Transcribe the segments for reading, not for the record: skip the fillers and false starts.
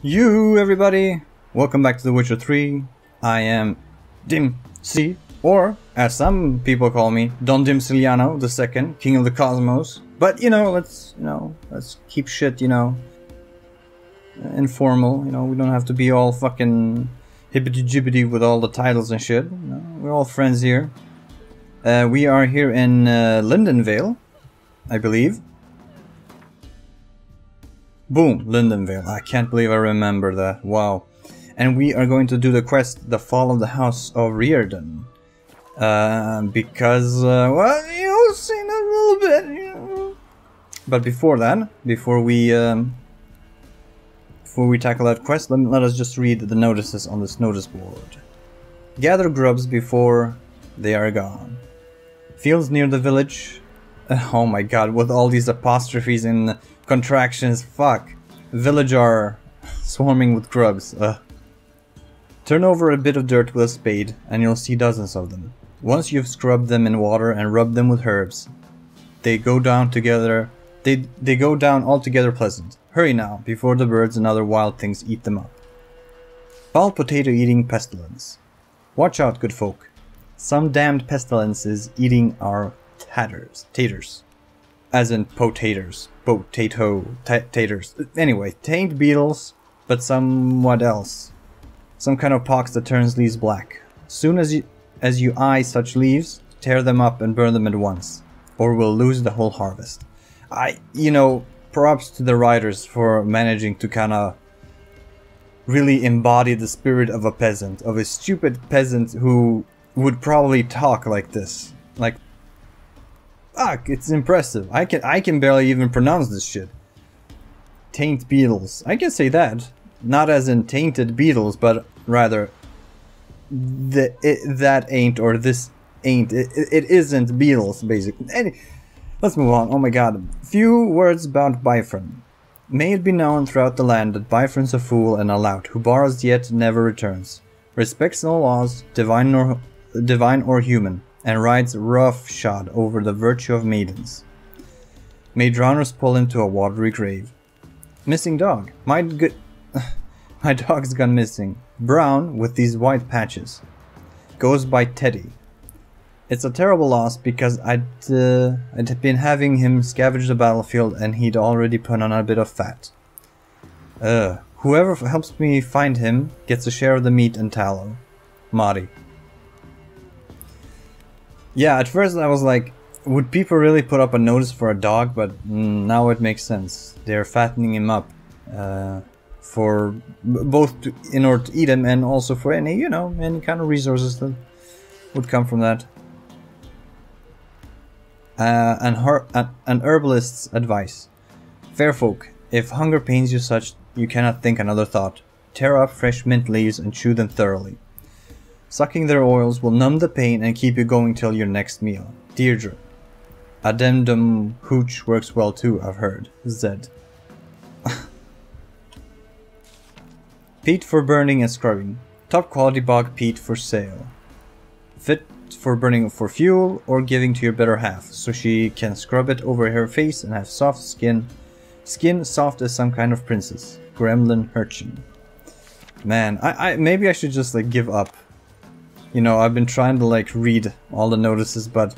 You everybody, welcome back to The Witcher 3. I am Dim-C, or as some people call me, Don Dimsiliano II, King of the Cosmos. But let's keep shit, informal. We don't have to be all fucking hibbity-jibbity with all the titles and shit. We're all friends here. We are here in Lindenvale, I believe. Boom, Lindenvale. I can't believe I remember that. Wow. And we are going to do the quest, The Fall of the House of Reardon. Because, well, you'll see in a little bit, But before that, before we tackle that quest, let us just read the notices on this notice board. Gather grubs before they are gone. Fields near the village. Oh my god, with all these apostrophes and contractions, fuck. Village are swarming with grubs. Turn over a bit of dirt with a spade and you'll see dozens of them. Once you've scrubbed them in water and rubbed them with herbs, they go down together. They go down altogether pleasant. Hurry now, before the birds and other wild things eat them up. Foul potato-eating pestilence. Watch out, good folk. Some damned pestilence is eating our taters. As in taters. Anyway, taint beetles, but somewhat else. Some kind of pox that turns leaves black. Soon as you eye such leaves, tear them up and burn them at once, or we'll lose the whole harvest. Props to the writers for managing to kinda really embody the spirit of a peasant, of a stupid peasant who would probably talk like this. Like, fuck, it's impressive. I can barely even pronounce this shit. Taint beetles. I can say that. Not as in tainted beetles, but rather that ain't or this ain't. It isn't beetles, basically. Let's move on. Oh my god. Few words about Bifron. May it be known throughout the land that Bifron's a fool and a lout who borrows yet never returns, respects no laws, divine or human, and rides roughshod over the virtue of maidens. May drowners pull him to a watery grave. Missing dog. My dog's gone missing. Brown with these white patches. Goes by Teddy. It's a terrible loss because I'd been having him scavenge the battlefield and he'd already put on a bit of fat. Whoever helps me find him gets a share of the meat and tallow. Mari. Yeah, at first I was like, would people really put up a notice for a dog? But now it makes sense. They're fattening him up for both in order to eat him and also for any kind of resources that would come from that. An herbalist's advice. Fair folk, if hunger pains you such you cannot think another thought, tear up fresh mint leaves and chew them thoroughly. Sucking their oils will numb the pain and keep you going till your next meal. Deirdre. Addendum hooch works well too, I've heard. Zed. Peat for burning and scrubbing. Top quality bog peat for sale. Fit for burning for fuel or giving to your better half, so she can scrub it over her face and have soft skin. Skin soft as some kind of princess. Gremlin urchin. Man, maybe I should just give up. I've been trying to read all the notices, but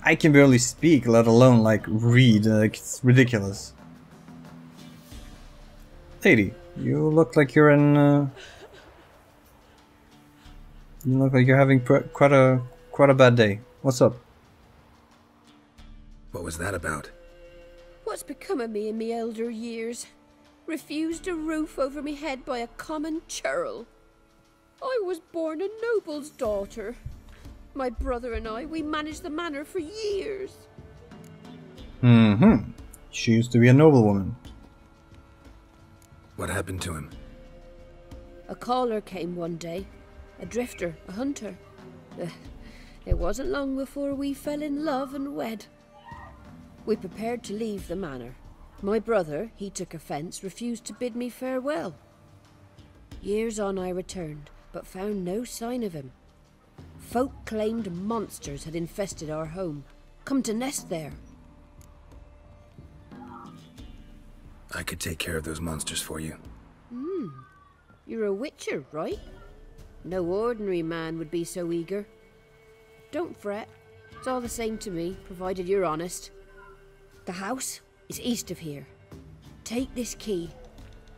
I can barely speak, let alone read. It's ridiculous. Lady, you look like you're in. You look like you're having quite a bad day. What's up? What was that about? What's become of me in me elder years? Refused a roof over me head by a common churl. I was born a noble's daughter. My brother and I, we managed the manor for years. She used to be a noblewoman. What happened to him? A caller came one day. A drifter, a hunter. It wasn't long before we fell in love and wed. We prepared to leave the manor. My brother, he took offence, refused to bid me farewell. Years on I returned, but found no sign of him. Folk claimed monsters had infested our home, come to nest there. I could take care of those monsters for you. You're a witcher, right? No ordinary man would be so eager. Don't fret. It's all the same to me, provided you're honest. The house is east of here. Take this key.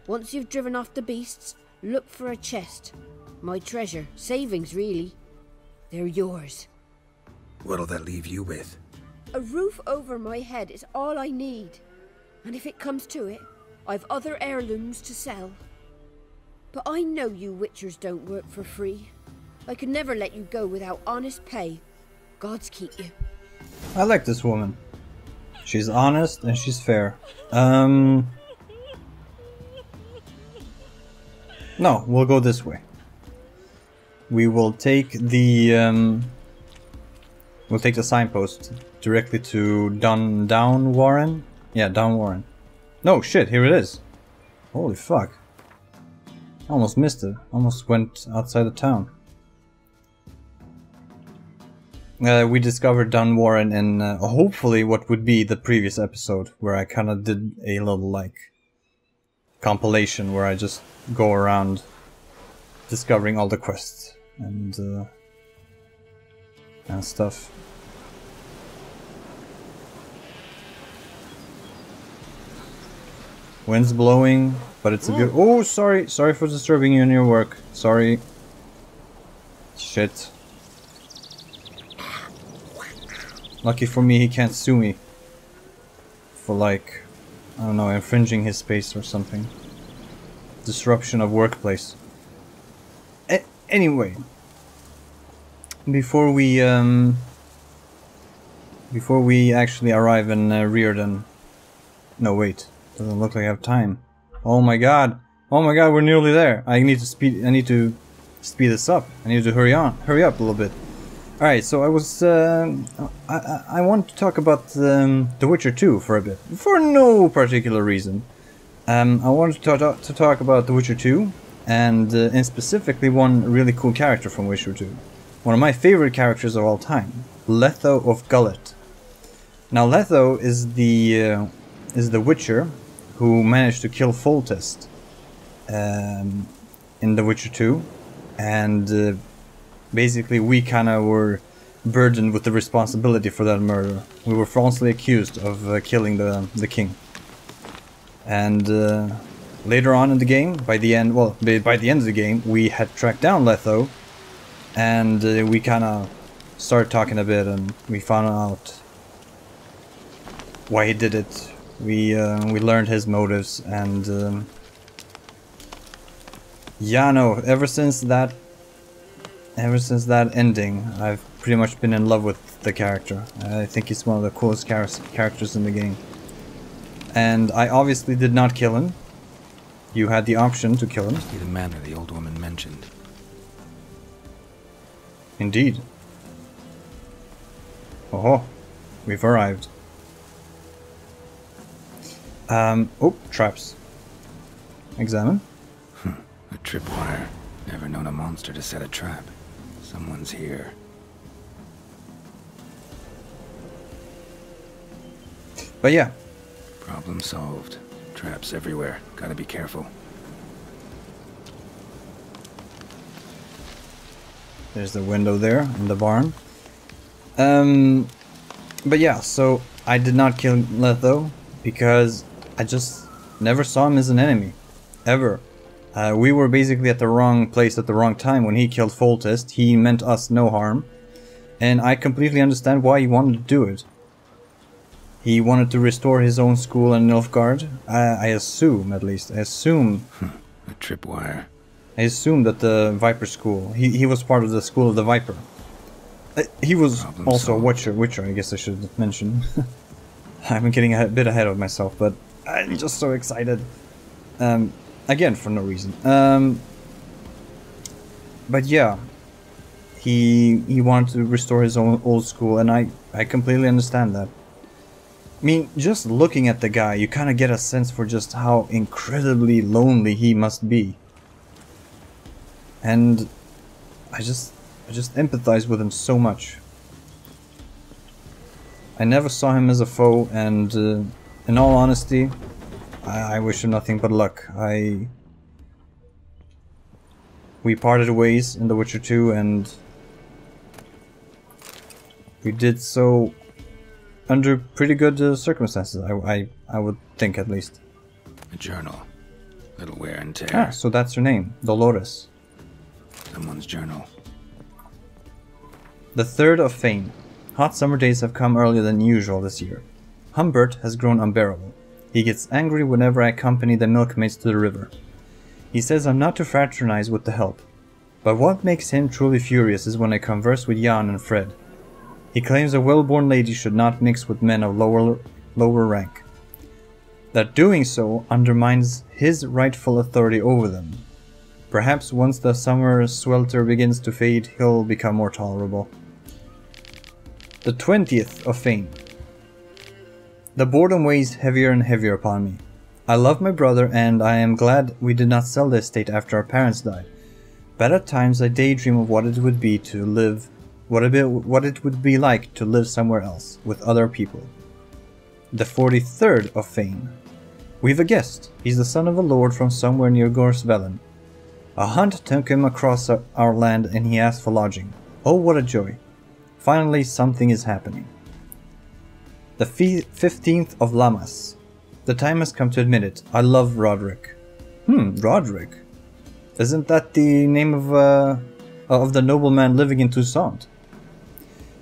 Once you've driven off the beasts, look for a chest. My treasure. Savings, really. They're yours. What'll that leave you with? A roof over my head is all I need. And if it comes to it, I've other heirlooms to sell. But I know you witchers don't work for free. I could never let you go without honest pay. Gods keep you. I like this woman. She's honest and she's fair. No, we'll go this way. We will take the signpost directly to Down Warren. Yeah, Down Warren. No shit, here it is. Holy fuck. Almost missed it. Almost went outside the town. We discovered Down Warren in hopefully what would be the previous episode, where I kind of did a little like compilation where I just go around discovering all the quests and stuff. Wind's blowing, but it's a good. Oh, sorry for disturbing you in your work. Sorry. Shit. Lucky for me, he can't sue me for, like, I don't know, infringing his space or something. Disruption of workplace. Anyway, before we actually arrive in Reardon. No, wait, doesn't look like I have time. Oh my god, we're nearly there. I need to speed this up. I need to hurry up a little bit. Alright, so I want to talk about The Witcher 2 for a bit. For no particular reason. I wanted to talk about The Witcher 2, and specifically one really cool character from Witcher 2. One of my favorite characters of all time. LETHO of Gullet. Now LETHO is the Witcher who managed to kill Foltest in The Witcher 2, and basically we kind of were burdened with the responsibility for that murder. We were falsely accused of killing the king. And later on in the game, by the end of the game, we had tracked down LETHO, and we kind of started talking a bit, and we found out why he did it. We learned his motives, and yeah, no, ever since that ending, I've pretty much been in love with the character. I think he's one of the coolest characters in the game. And I obviously did not kill him. You had the option to kill him. Must be the manor the old woman mentioned. Indeed. Oh, we've arrived. Oh, traps. Examine. A tripwire. Never known a monster to set a trap. Someone's here. But yeah. Problem solved. Traps everywhere. Gotta be careful. There's the window there in the barn. But yeah, so I did not kill LETHO because I just never saw him as an enemy. Ever. We were basically at the wrong place at the wrong time when he killed Foltest. He meant us no harm. And I completely understand why he wanted to do it. He wanted to restore his own school in Nilfgaard. I assume, at least. I assume... A tripwire. I assume that the Viper school... He was part of the school of the Viper. He was Problem also solved. a Witcher, I guess I should mention. I'm getting a bit ahead of myself, but I'm just so excited. Again, for no reason. But yeah, he wanted to restore his own old school, and I completely understand that. I mean, just looking at the guy, you kind of get a sense for just how incredibly lonely he must be. And I just empathize with him so much. I never saw him as a foe, and in all honesty, I wish him nothing but luck. We parted ways in The Witcher 2, and we did so under pretty good circumstances, I would think, at least. A journal. Little wear and tear. Ah, so that's her name, Dolores. Someone's journal. The 3rd of Fane. Hot summer days have come earlier than usual this year. Humbert has grown unbearable. He gets angry whenever I accompany the milkmaids to the river. He says I'm not to fraternize with the help. But what makes him truly furious is when I converse with Jan and Fred. He claims a well-born lady should not mix with men of lower rank. That doing so undermines his rightful authority over them. Perhaps once the summer swelter begins to fade, he'll become more tolerable. The 20th of Fane. The boredom weighs heavier and heavier upon me. I love my brother, and I am glad we did not sell the estate after our parents died. But at times I daydream of what it would be to live, what it would be like to live somewhere else, with other people. The 43rd of Fane. We've a guest. He's the son of a lord from somewhere near Gorsvelen. A hunt took him across our land, and he asked for lodging. Oh, what a joy. Finally, something is happening. The 15th of Lammas. The time has come to admit it. I love Roderick. Roderick? Isn't that the name of the nobleman living in Toussaint?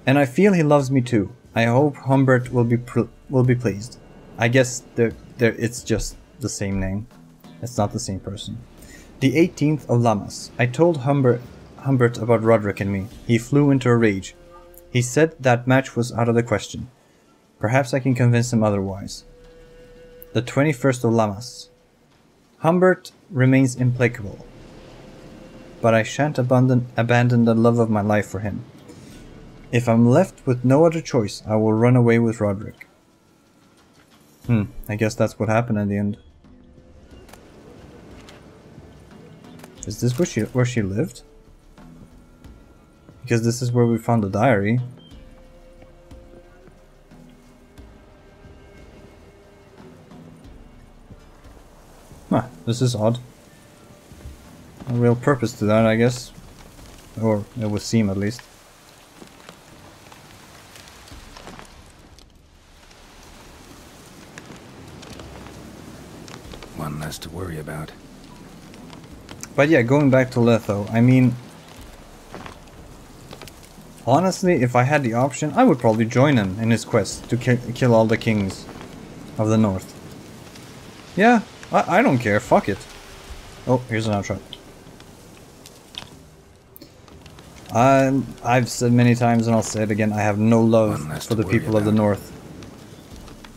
And I feel he loves me too. I hope Humbert will be pleased. I guess it's just the same name. It's not the same person. The 18th of Lammas. I told Humbert about Roderick and me. He flew into a rage. He said that match was out of the question. Perhaps I can convince him otherwise. The 21st of Lammas. Humbert remains implacable. But I shan't abandon the love of my life for him. If I'm left with no other choice, I will run away with Roderick. I guess that's what happened in the end. Is this where she lived? Because this is where we found the diary. Huh, this is odd. No real purpose to that, I guess. Or it would seem, at least. One less to worry about. But yeah, going back to Letho, I mean... honestly, if I had the option, I would probably join him in his quest to kill all the kings of the north. Yeah, I don't care, fuck it. Oh, here's an outro. I've said many times, and I'll say it again, I have no love for the people of the north.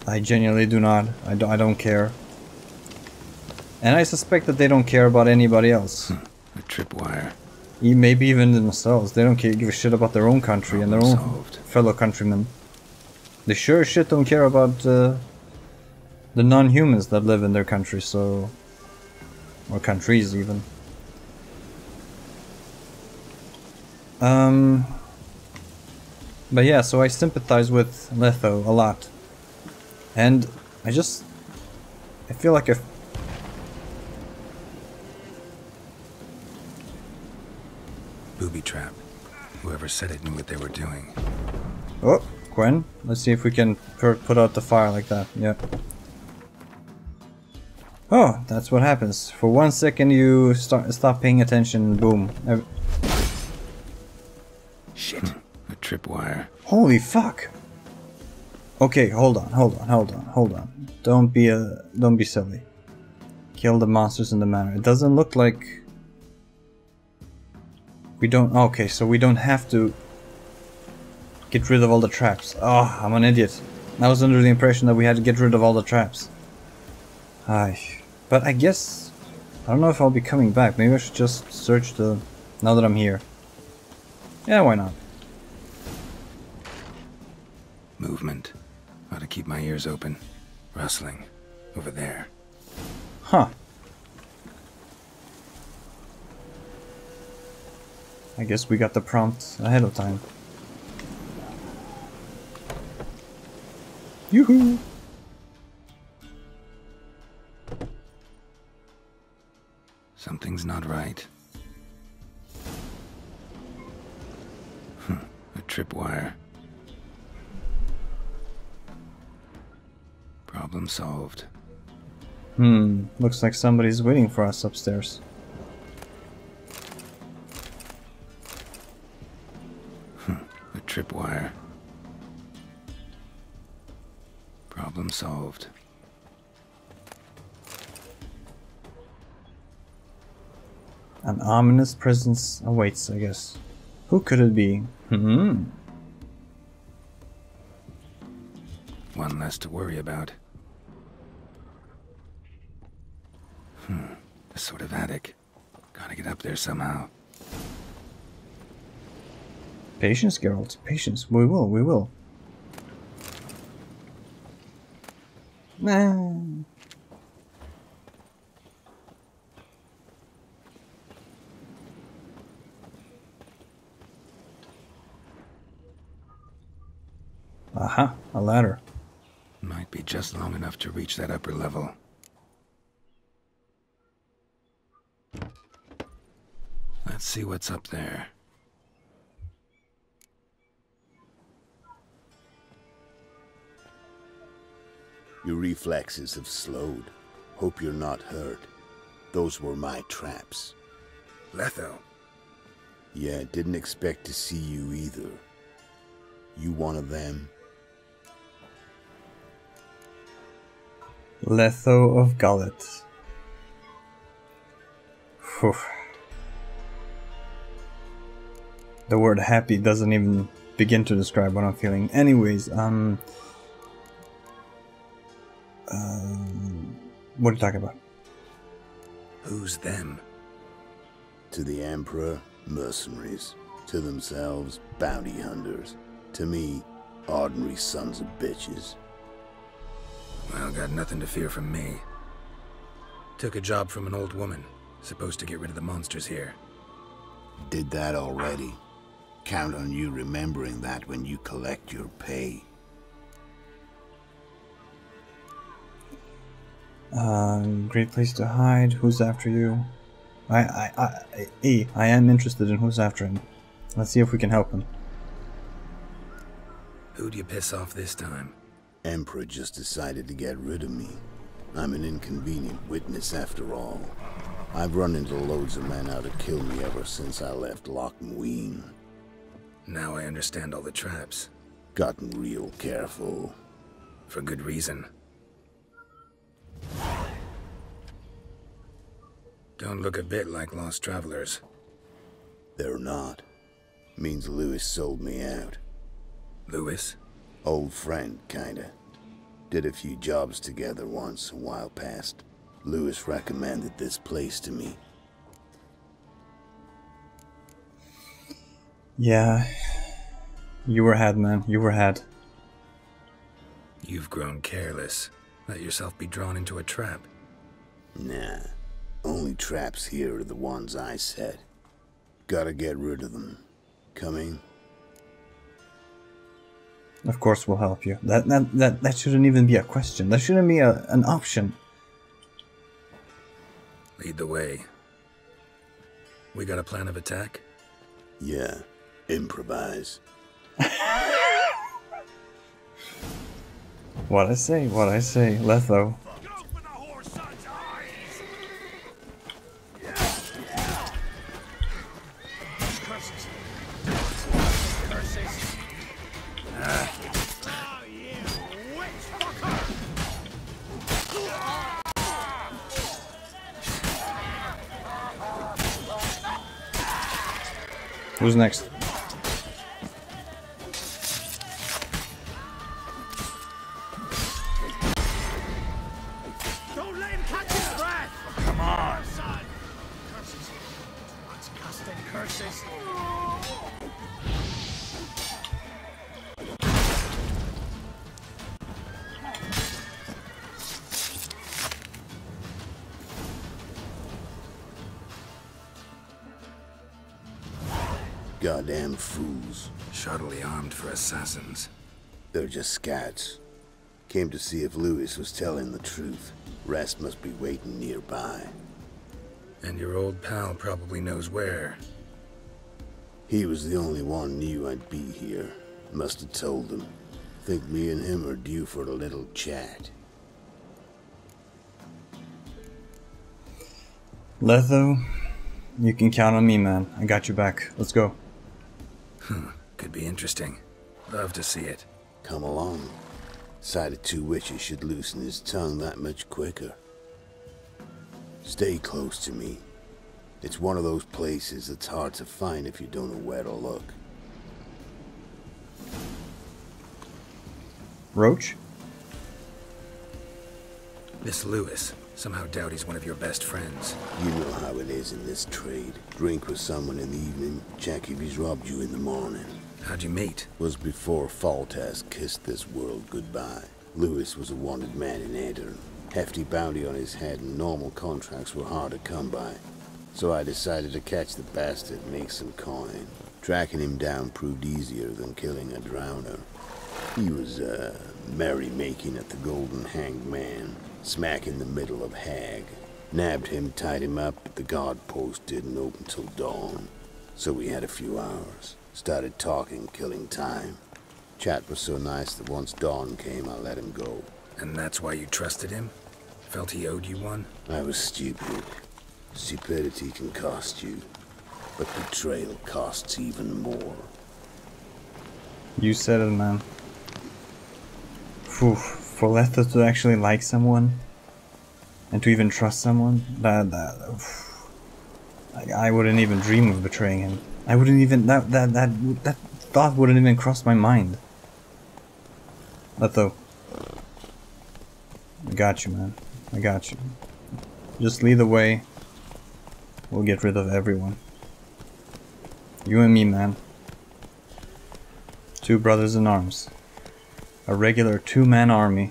I genuinely do not. I don't care. And I suspect that they don't care about anybody else. A tripwire. Maybe even themselves. They don't give a shit about their own country and their own fellow countrymen. They sure as shit don't care about the non-humans that live in their country, so... or countries, even. But yeah, so I sympathize with Letho a lot. And I feel like if... Booby trap. Whoever said it knew what they were doing. Oh, Gwen, let's see if we can put out the fire like that. Yeah. Oh, that's what happens. For 1 second you stop paying attention, boom. Shit. A tripwire. Holy fuck. Okay, hold on. Don't be silly. Kill the monsters in the manor. It doesn't look like we don't... okay, so we don't have to get rid of all the traps. Oh, I'm an idiot. I was under the impression that we had to get rid of all the traps. But I guess... I don't know if I'll be coming back. Maybe I should just search the... now that I'm here. Yeah, why not? Movement. Ought to keep my ears open. Rustling. Over there. Huh. I guess we got the prompt ahead of time. Yoo-hoo! Something's not right. A tripwire. Problem solved. Looks like somebody's waiting for us upstairs. A tripwire. Problem solved. An ominous presence awaits, I guess. Who could it be? One less to worry about. A sort of attic. Gotta get up there somehow. Patience, Geralt. Patience. We will. Nah. Aha, a ladder. Might be just long enough to reach that upper level. Let's see what's up there. Your reflexes have slowed. Hope you're not hurt. Those were my traps. LETHO. Yeah, didn't expect to see you either. You one of them? Letho of Gullet. Whew. The word happy doesn't even begin to describe what I'm feeling. Anyways, what are you talking about? Who's them? To the Emperor, mercenaries. To themselves, bounty hunters. To me, ordinary sons of bitches. Well, got nothing to fear from me. Took a job from an old woman. Supposed to get rid of the monsters here. Did that already. Count on you remembering that when you collect your pay. Great place to hide. Who's after you? I am interested in who's after him. Let's see if we can help him. Who'd you piss off this time? Emperor just decided to get rid of me. I'm an inconvenient witness after all. I've run into loads of men out to kill me ever since I left Loch Muin. Now I understand all the traps. Gotten real careful. For good reason. Don't look a bit like lost travelers. They're not. Means Lewis sold me out. Lewis? Old friend, kinda. Did a few jobs together once, a while past. Lewis recommended this place to me. Yeah. You were had, man. You were had. You've grown careless. Let yourself be drawn into a trap. Nah. Only traps here are the ones I set. Gotta get rid of them. Coming? Of course we'll help you. That shouldn't even be a question. That shouldn't be an option. Lead the way. We got a plan of attack? Yeah. Improvise. What I say, Letho. Who's next? Don't let him catch his breath! Come on, son! Curses. Disgusting curses. Goddamn fools. Shoddily armed for assassins. They're just scouts. Came to see if Lewis was telling the truth. Rest must be waiting nearby. And your old pal probably knows where. He was the only one knew I'd be here. Must have told them. Think me and him are due for a little chat. Letho, you can count on me, man. I got your back. Let's go. Could be interesting. Love to see it. Come along. Sight of two witches should loosen his tongue that much quicker. Stay close to me. It's one of those places that's hard to find if you don't know where to look. Roach? This Lewis. Somehow doubt he's one of your best friends. You know how it is in this trade. Drink with someone in the evening, check if he's robbed you in the morning. How'd you meet? Was before Faltas kissed this world goodbye. Lewis was a wanted man in Reardon. Hefty bounty on his head and normal contracts were hard to come by. So I decided to catch the bastard and make some coin. Tracking him down proved easier than killing a drowner. He was, merry-making at the Golden Hanged Man, smack in the middle of Hag. Nabbed him, tied him up, but the guard post didn't open till dawn. So we had a few hours. Started talking, killing time. Chat was so nice that once dawn came, I let him go. And that's why you trusted him? Felt he owed you one? I was stupid. Stupidity can cost you, but betrayal costs even more. You said it, man. Phew, for Letho to actually like someone, and to even trust someone, I wouldn't even dream of betraying him. I wouldn't even, that thought wouldn't even cross my mind. Letho, I got you, man. I got you. Just lead the way. We'll get rid of everyone. You and me, man. Two brothers in arms. A regular two-man army.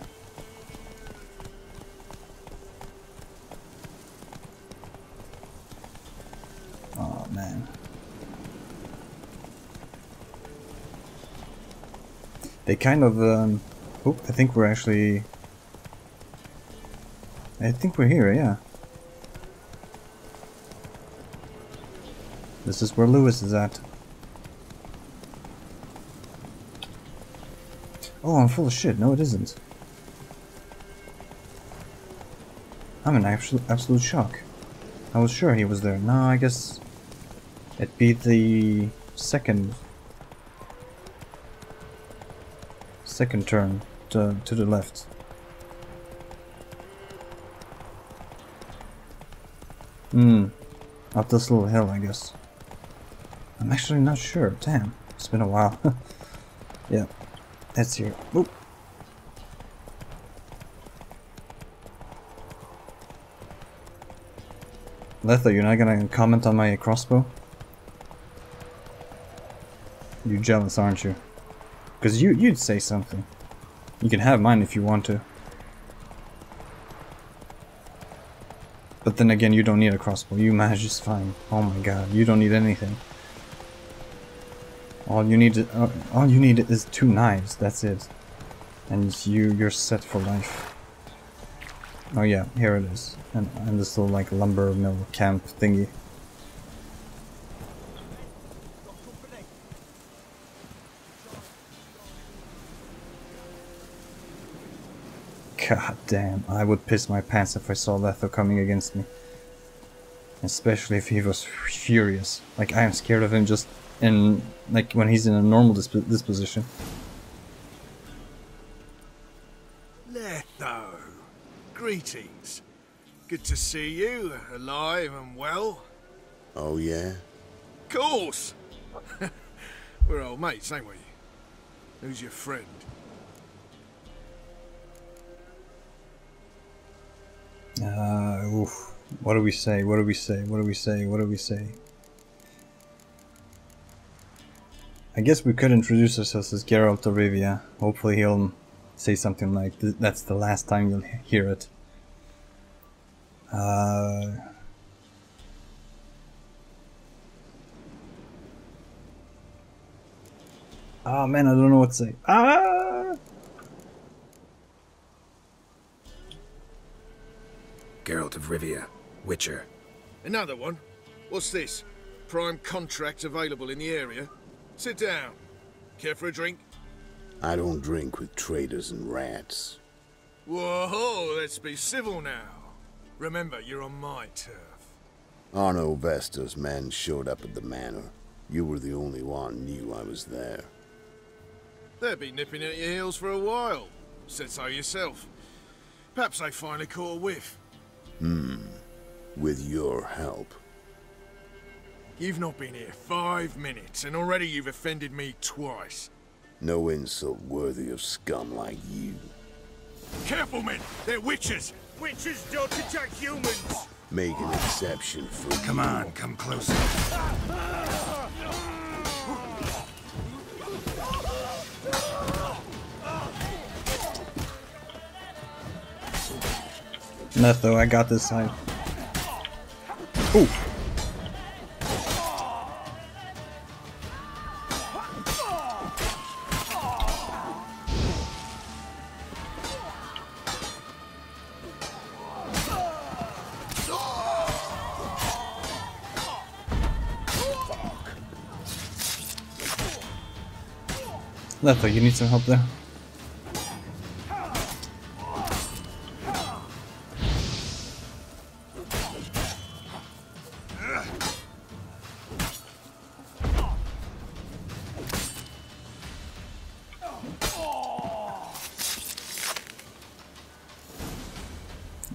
Oh, man. They kind of, oh, I think we're actually... I think we're here, yeah. This is where Lewis is at. Oh, I'm full of shit. No, it isn't. I'm in absolute shock. I was sure he was there. No, I guess it beat the second turn to the left. Up this little hill, I guess. I'm actually not sure. Damn, it's been a while. Yeah, that's here. Oop. Letho, you're not gonna comment on my crossbow? You're jealous, aren't you? Because you'd say something. You can have mine if you want to. But then again, you don't need a crossbow. You manage just fine. Oh my god, you don't need anything. All you need is two knives. That's it, and you're set for life. Oh yeah, here it is, and this little like lumber mill camp thingy. God damn, I would piss my pants if I saw Letho coming against me. Especially if he was furious. Like, I am scared of him just in, like, when he's in a normal disposition. Letho, greetings. Good to see you, alive and well. Oh yeah? Course! We're old mates, ain't we? Who's your friend? Oof. What do we say? What do we say? What do we say? What do we say? I guess we could introduce ourselves as Geralt of Rivia. Hopefully he'll say something like, that's the last time you'll hear it. Oh man, I don't know what to say. Geralt of Rivia, Witcher. Another one? What's this? Prime contract available in the area? Sit down. Care for a drink? I don't drink with traitors and rats. Whoa, let's be civil now. Remember, you're on my turf. Arno Vestor's men showed up at the manor. You were the only one knew I was there. They've been nipping at your heels for a while. Said so yourself. Perhaps they finally caught a whiff. With your help. You've not been here 5 minutes, and already you've offended me twice. No insult worthy of scum like you. Careful, men! They're witches! Witches don't attack humans! Make an exception for you. Come on, come closer. Letho, I got this side. Ooh. Letho, you need some help there.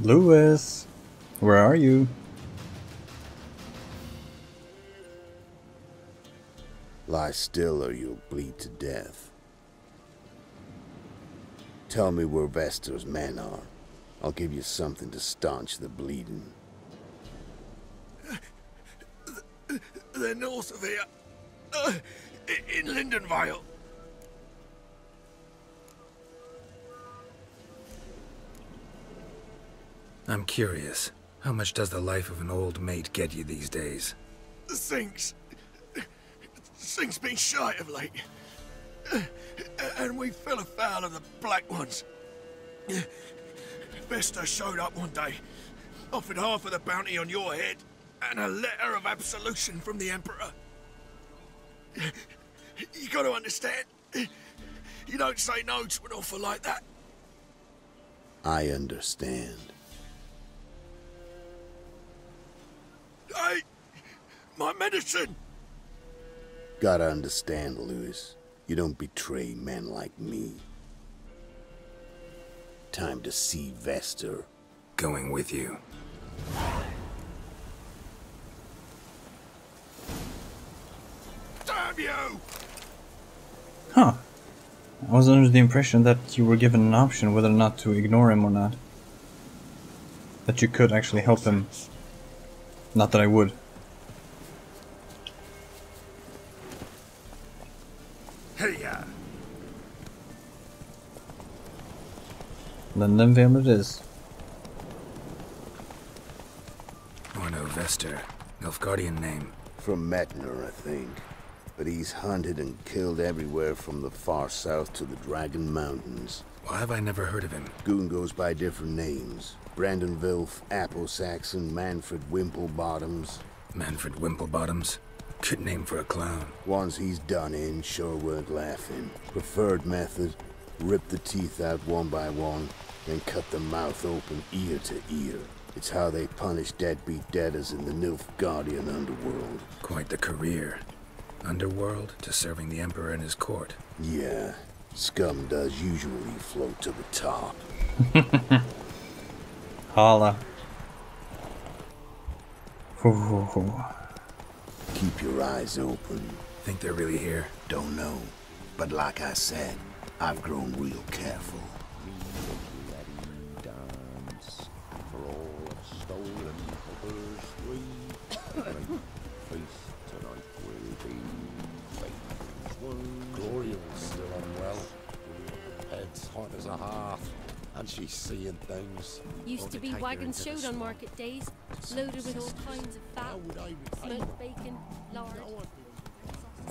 Lewis, where are you? Lie still or you'll bleed to death. Tell me where Vestor's men are. I'll give you something to staunch the bleeding. They're north of here. In Lindenvale. I'm curious. How much does the life of an old mate get you these days? Things been shy of late. And we fell afoul of the Black Ones. Vestor showed up one day, offered half of the bounty on your head, and a letter of absolution from the Emperor. You gotta understand, you don't say no to an offer like that. I understand. Hey, my medicine! Gotta understand, Lewis. You don't betray men like me. Time to see Vestor. Going with you. Damn you! Huh. I was under the impression that you were given an option whether or not to ignore him or not. That you could actually help him. Not that I would. Hey, Lindenvale it is. Arno Vestor. Nilfgaardian name. From MANOR, I think. But he's hunted and killed everywhere from the far south to the Dragon Mountains. Why have I never heard of him? Goon goes by different names. Brandon Vilf, Apple Saxon, Manfred Wimplebottoms. Manfred Wimplebottoms? Good name for a clown. Ones he's done in sure weren't laughing. Preferred method, rip the teeth out one by one, then cut the mouth open ear to ear. It's how they punish deadbeat debtors in the Nilfgaardian underworld. Quite the career. Underworld to serving the Emperor and his court. Yeah, scum does usually float to the top. Holla. Ooh. Keep your eyes open. Think they're really here? Don't know, but like I said, I've grown real careful. Gloria's still unwell. Head's hot as a hearth, and she's seeing things. Used to be wagons showed on market days, loaded with all kinds of fat, smoked bacon, lard.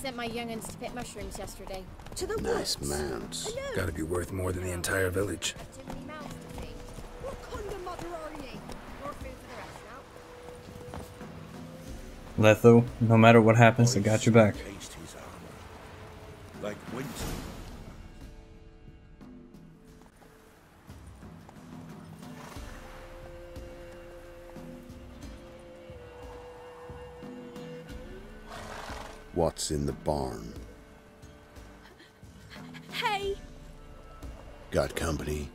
Sent my young'uns to pick mushrooms yesterday. To the Nice woods. mounts. Gotta be worth more than the entire village. Too many mouths to feed. What kind of mother are ye? More food for the rest now. Letho, no matter what happens, I got your back. Taste his armor. Like winter. What's in the barn? Hey! Got company?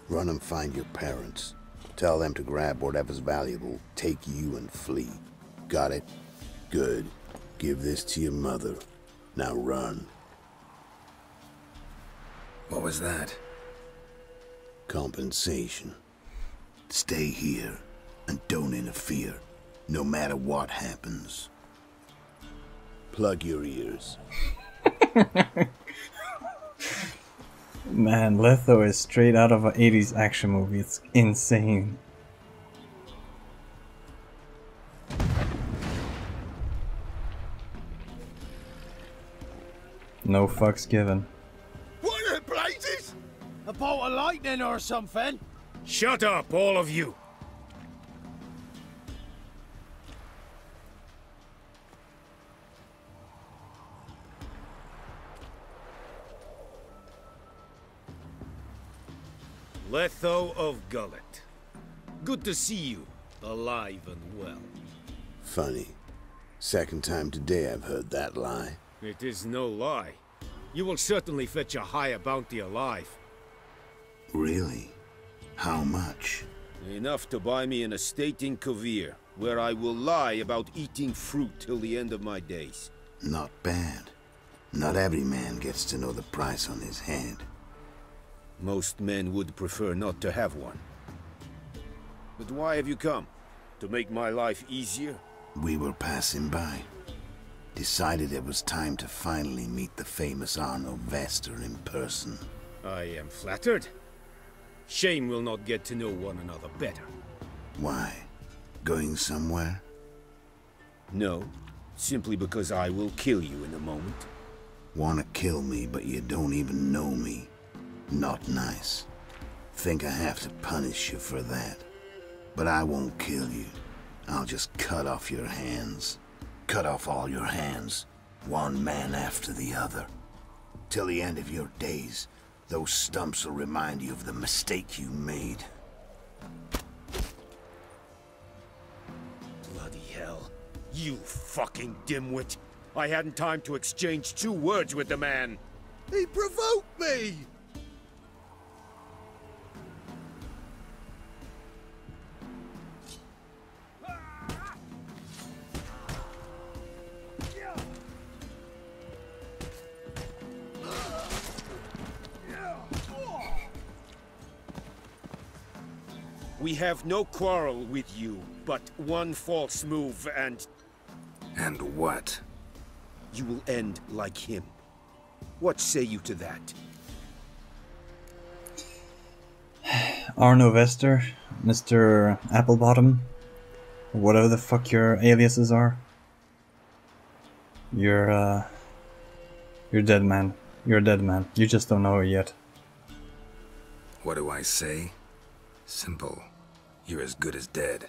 Run and find your parents. Tell them to grab whatever's valuable, take you and flee. Got it? Good. Give this to your mother. Now run. What was that? Compensation. Stay here and don't interfere, no matter what happens. Plug your ears. Man, Letho is straight out of an 80s action movie. It's insane. No fucks given. What in blazes? A bolt of lightning or something? Shut up, all of you! Letho of Gullet. Good to see you, alive and well. Funny. Second time today I've heard that lie. It is no lie. You will certainly fetch a higher bounty alive. Really? How much? Enough to buy me an estate in Kovir, where I will lie about eating fruit till the end of my days. Not bad. Not every man gets to know the price on his head. Most men would prefer not to have one. But why have you come? To make my life easier? We were passing by. Decided it was time to finally meet the famous Arno Vester in person. I am flattered. Shame we'll not get to know one another better. Why? Going somewhere? No, simply because I will kill you in a moment. Wanna kill me, but you don't even know me. Not nice. Think I have to punish you for that. But I won't kill you. I'll just cut off your hands. Cut off all your hands, one man after the other. Till the end of your days, those stumps will remind you of the mistake you made. Bloody hell. You fucking dimwit. I hadn't time to exchange 2 words with the man. He provoked me! We have no quarrel with you, but one false move and And what? you will end like him. What say you to that? Arno Vester, Mr. Applebottom, whatever the fuck your aliases are. You're dead, man. You're a dead man. You just don't know it yet. What do I say? Simple. You're as good as dead.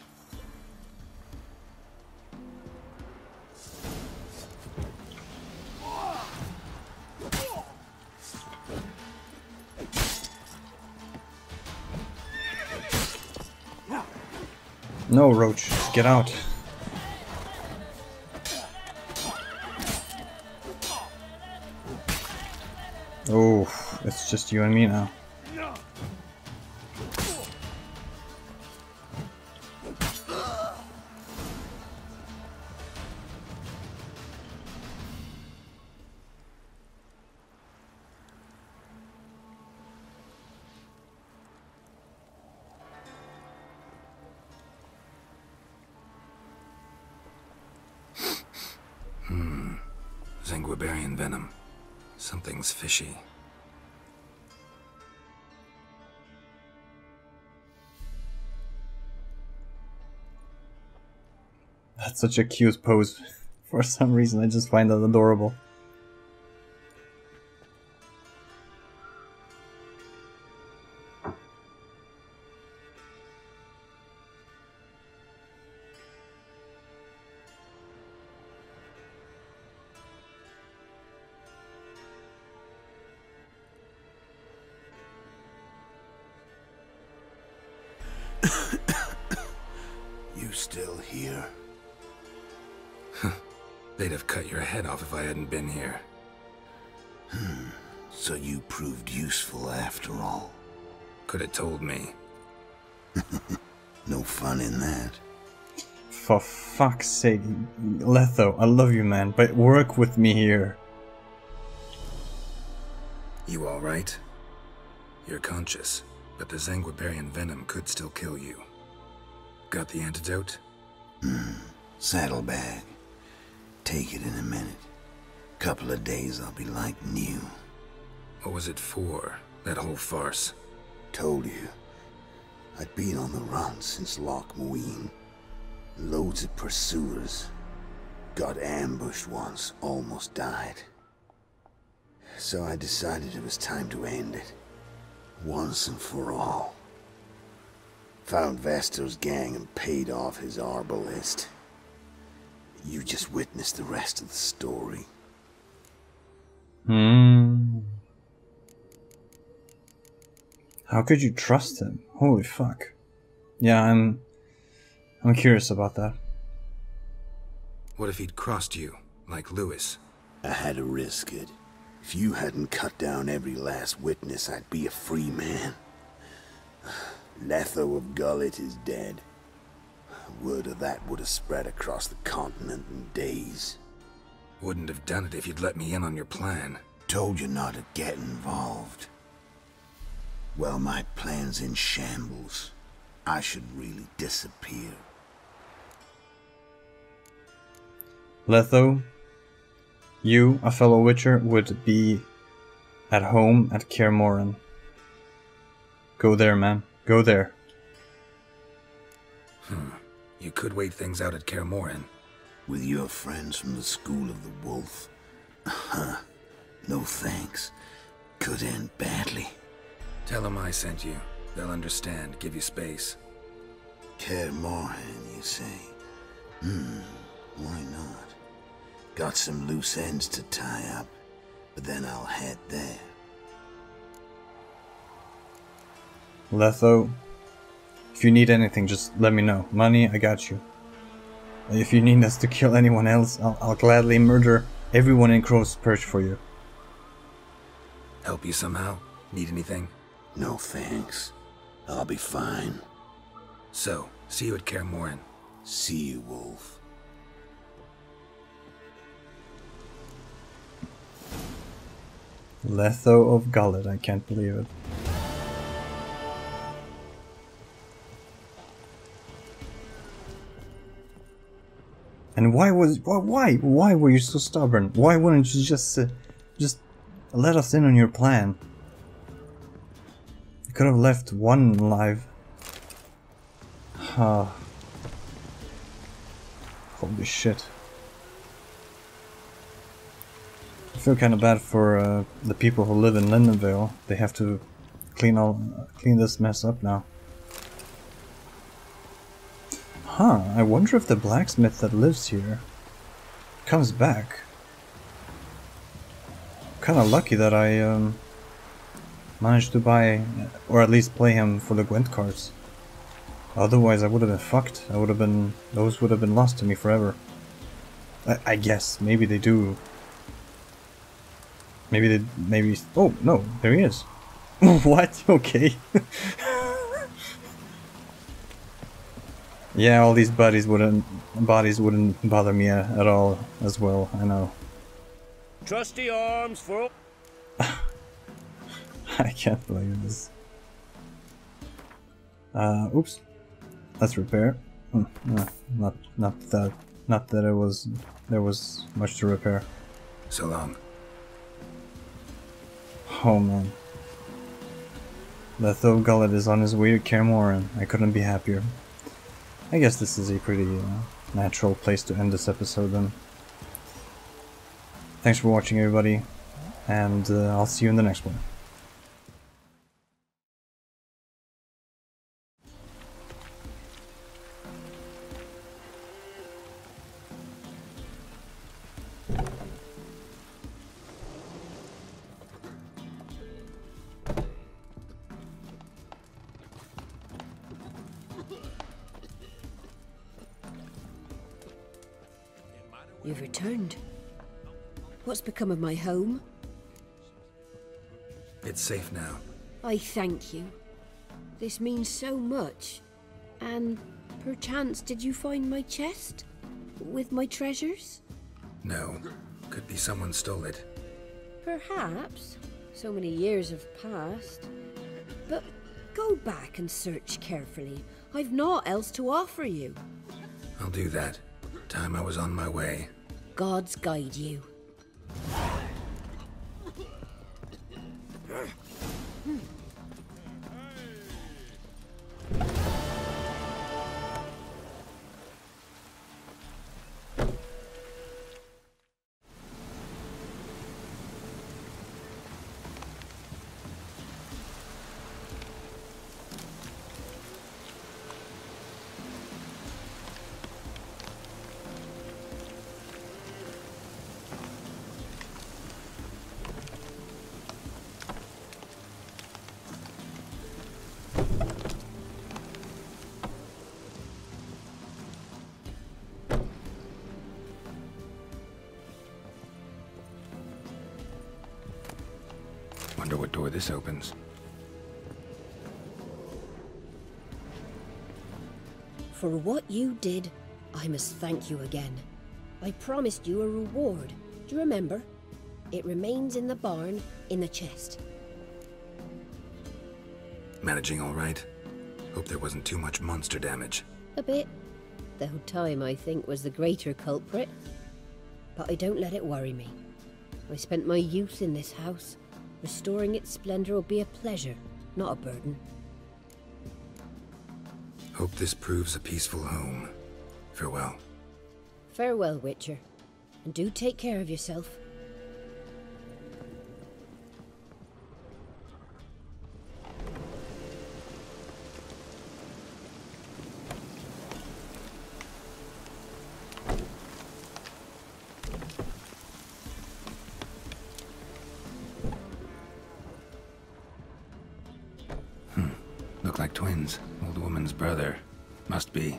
No, Roach. Get out. Oh, it's just you and me now. Zenguibarian venom. Something's fishy. That's such a cute pose. For some reason, I just find that adorable. You still here? They'd have cut your head off if I hadn't been here. So you proved useful after all. Could have told me. No fun in that. For fuck's sake, Letho, I love you, man, but work with me here. You alright? You're conscious, but the Zanguibarian venom could still kill you. Got the antidote? Saddlebag. Take it in a minute. Couple of days I'll be like new. What was it for, that whole farce? Told you. I'd been on the run since Loch Muin. Loads of pursuers. Got ambushed once, almost died. So I decided it was time to end it. Once and for all. Found Vestor's gang and paid off his arbalist. You just witnessed the rest of the story. How could you trust him? Holy fuck. Yeah, I'm curious about that. What if he'd crossed you, like Lewis? I had to risk it. If you hadn't cut down every last witness, I'd be a free man. Letho of Gullet is dead. Word of that would have spread across the continent in days. Wouldn't have done it if you'd let me in on your plan. Told you not to get involved. Well, my plan's in shambles. I should really disappear. Letho, you, a fellow Witcher, would be at home at Kaer Morhen. Go there, man. Go there. You could wait things out at Kaer Morhen. With your friends from the School of the Wolf? No thanks. Could end badly. Tell them I sent you. They'll understand, give you space. Kaer Morhen, you say? Why not? Got some loose ends to tie up, but then I'll head there. Letho, if you need anything, just let me know. Money, I got you. If you need us to kill anyone else, I'll gladly murder everyone in Crow's Perch for you. Help you somehow? Need anything? No thanks. I'll be fine. So, see you at Kaer Morhen. See you, Wolf. Letho of Gullet, I can't believe it. And why were you so stubborn? Why wouldn't you just let us in on your plan? You could have left one alive. Holy shit. I feel kind of bad for the people who live in Lindenvale. They have to clean this mess up now. I wonder if the blacksmith that lives here comes back. Kinda lucky that I managed to buy, or at least play him for the Gwent cards. Otherwise I would have been fucked. Those would have been lost to me forever. I guess, maybe they do. Maybe, oh no, there he is. What? Okay. Yeah, all these bodies wouldn't bother me at all as well, I know. Trusty arms for... I can't believe this. Oops. Let's repair. Not that there was much to repair. So long. Oh man. Letho Gullet is on his way to Kaer Morhen. I couldn't be happier. I guess this is a pretty natural place to end this episode then. Thanks for watching everybody, and I'll see you in the next one. You've returned. What's become of my home? It's safe now. I thank you. This means so much. And perchance did you find my chest? With my treasures? No. Could be someone stole it. Perhaps. So many years have passed. But go back and search carefully. I've naught else to offer you. I'll do that. Time I was on my way. Gods guide you. Wonder what door this opens. For what you did, I must thank you again. I promised you a reward. Do you remember? It remains in the barn, in the chest. Managing all right? Hope there wasn't too much monster damage. A bit. Though time, I think, was the greater culprit. But I don't let it worry me. I spent my youth in this house. Restoring its splendor will be a pleasure, not a burden. Hope this proves a peaceful home. Farewell. Farewell, Witcher. And do take care of yourself. Look like twins. Old woman's brother. Must be.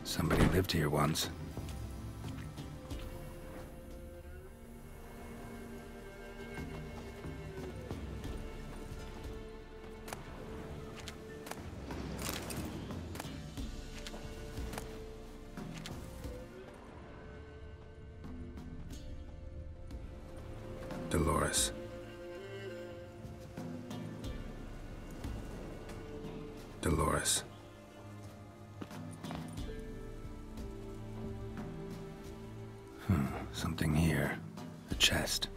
Somebody lived here once. Dolores. Dolores. Something here. A chest.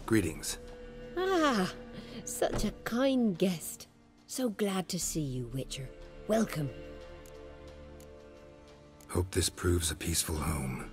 Greetings. Ah, such a kind guest. So glad to see you, Witcher. Welcome. Hope this proves a peaceful home.